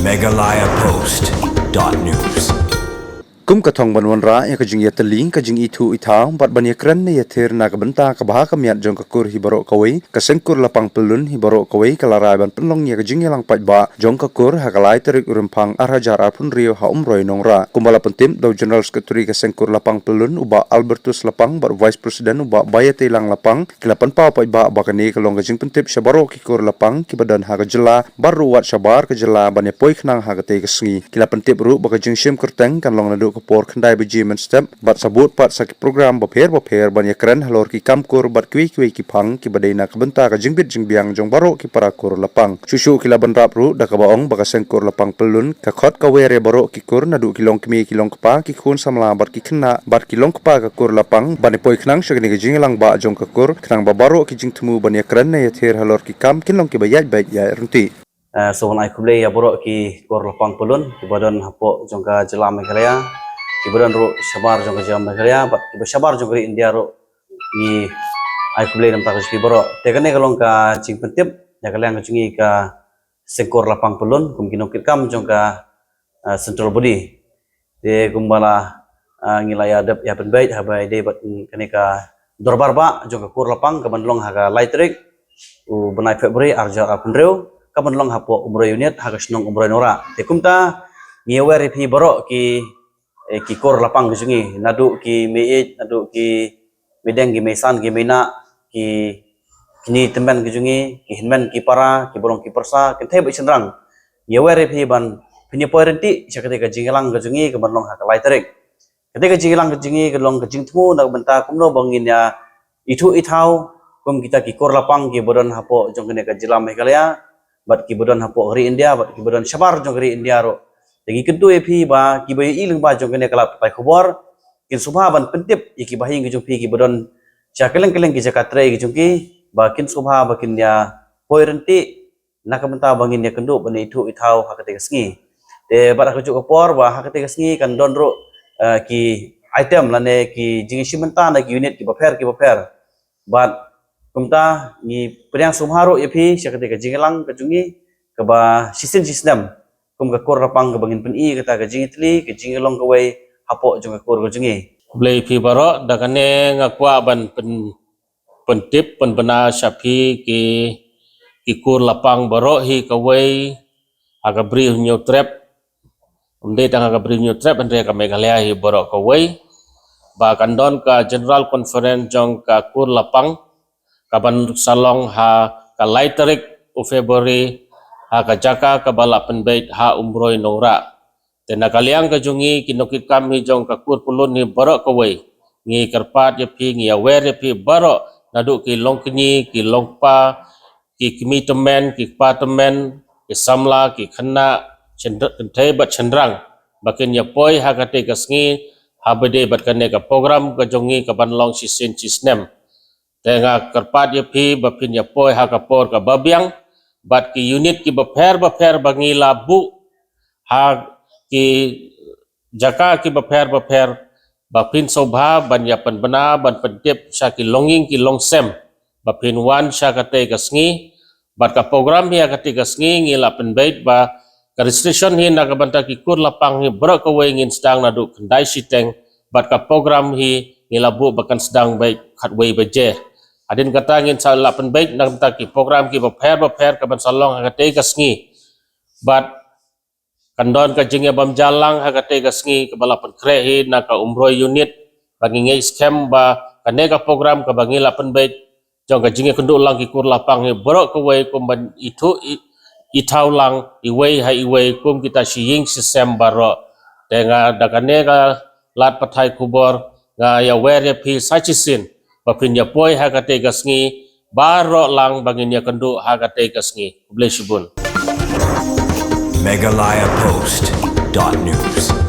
Meghalaya Post.news. Kum katong banwanra ya kajing ya teling kajing itu itau bat banya keren ya ter na kabenta kabaha kamiat jong kakur hibaro kawai kasengkur lapang pelun hibaro kawai kalarai ban penlong ya kajing yang pat ba jong kakur hakalai terik urempang arhajar arpun rio ha umroi nongra kumbala pentim do general secretary kasengkur lapang pelun uba Albertus lapang bat vice president uba bayate lang lapang kilapan pa pat ba bakani kalong kajing pentip syabaro kikur lapang kibadan ha kajela baru wat syabar kajela banya poi khnang ha kate kasngi kilapan tip ru bakajing shim kerteng kan long nadu kapor kendai bejimen step bat sabut pat sak program bapher banyak keren halor ki kamkur bat kwi ki pang ki badaina kabenta ka jingbit jingbiang jong baro ki parakur lapang susu ki laban rapru da ka baong baka sengkur lapang pelun ka khot ka were baro ki kur nadu kilong kmi kilong kpa ki khun samla bat ki khna bat kilong kpa ka kur lapang bani poi khnang shagni ki jinglang ba jong ka kur khnang ba baro ki jingtmu banyak keren na yather halor ki kam kilong ki bayaj bayaj ya runti sohon ai kublei ya borok ki kor lapang pelun ki badan hapo jongka jela Meghalaya ki badan ro sabar jongka jela Meghalaya bat ki sabar jongka India ro ni ai kublei nam takus ki borok tekane kalong ka jing pentip ya kalang jungi ka sengkor lapang pelun kum kinokit kam jongka central body de kumbala ngilaya dap ya penbait habai de bat kane ka dorbar ba jongka kor lapang ka bandlong haga lightrik u benai Februari arjar apundreu kapan long hapo umroh unit hagas nong umroh nora tekumta ngewer pi borok ki kor lapang jungi nadu ki meit nadu ki medeng ki mesan ki mena ki kini temen ki jungi ki hinmen ki para ki borong ki persa ki theb senrang ngewer pi ban punya pointi sakate ka jingelang ka jungi kapan long hak laiterik ketika jingelang ka jungi ka long ka jingtmu nak benta kumno bangin ya itu itau kum kita ki kor lapang ki bodan hapo jongkene ka jela Meghalaya bat ki badan hapo hari India bat ki badan sabar jong hari India ro lagi kedua epi ba ki bayi iling ba jong kene kalap pai khobor kin subha ban pentip iki bahi ngi jong pi ki badan chakeleng ki jakatre ki jong ki ba kin subha ba kin ya poirenti nakamenta bangin ya kendu bani itu ithau hakate kasngi de bat aku juk kopor ba hakate kasngi kan don ro ki item lane ki jingi simenta na ki unit ki bafer bat kumta ni priang sumharo epi syakate ka jingelang ka jungi ka ba sistem kum ka kor rapang ka bangin peni kata ka jingitli ka jingelong ka wai hapo jong ka kor ka jungi blei pi baro dakane ngakwa ban pentip penbena syapi ki kur lapang baro hi ka wai aga bri new trap umde tang aga bri new trap andre ka Meghalaya hi baro ka wai ba kandon ka general conference jong ka kur lapang kaban salong ha ka laiterik u Februari ha ka jaka ka bala penbait ha umroi nora tena kaliang ka jungi kinokit kami jong ka kur pulun ni baro ka wei ngi karpat ye pi ngi awer ye pi baro nadu ki longkni ki longpa ki kimitemen ki patemen ki samla ki khna chendai bat chendrang bakin ya poi ha ka te kasngi ha bede bat kane ka program ka jongi ka banlong sisin cisnem tengah kerpat ye pi bapin ya poi ha kapor ka babiang bat ki unit ki bafer bangi labu ha ki jaka ki bafer bapin sobha ban ya penbena ban pentip sya ki longing ki longsem bapin wan sya kate kasngi bat ka program hi kate kasngi ngila penbait ba ka restriction hi na ka banta ki kur lapang hi bro ka wengin sedang nadu kendai siteng bat ka program hi ngilabu bakan sedang baik khatwei beje adin kata ngin sala penbaik nak taki program ki baper ka ban salong hakate kasngi bat kandon ka jinge bam jalang hakate kasngi ka bala penkrehi na ka umroi unit bagi ngai scam ba kanega program ka bangila penbaik jong ka jinge kendu lang ki kur lapang ni bro ka wei kum ban itu itau lang iwei hai iwei kum kita siying sistem baro tenga dakanega lat pathai kubor nga ya wer ya pi sachisin bapin ya poi hakate kasngi baro lang bangin ya kendu hakate kasngi blesubun Meghalaya Post.news.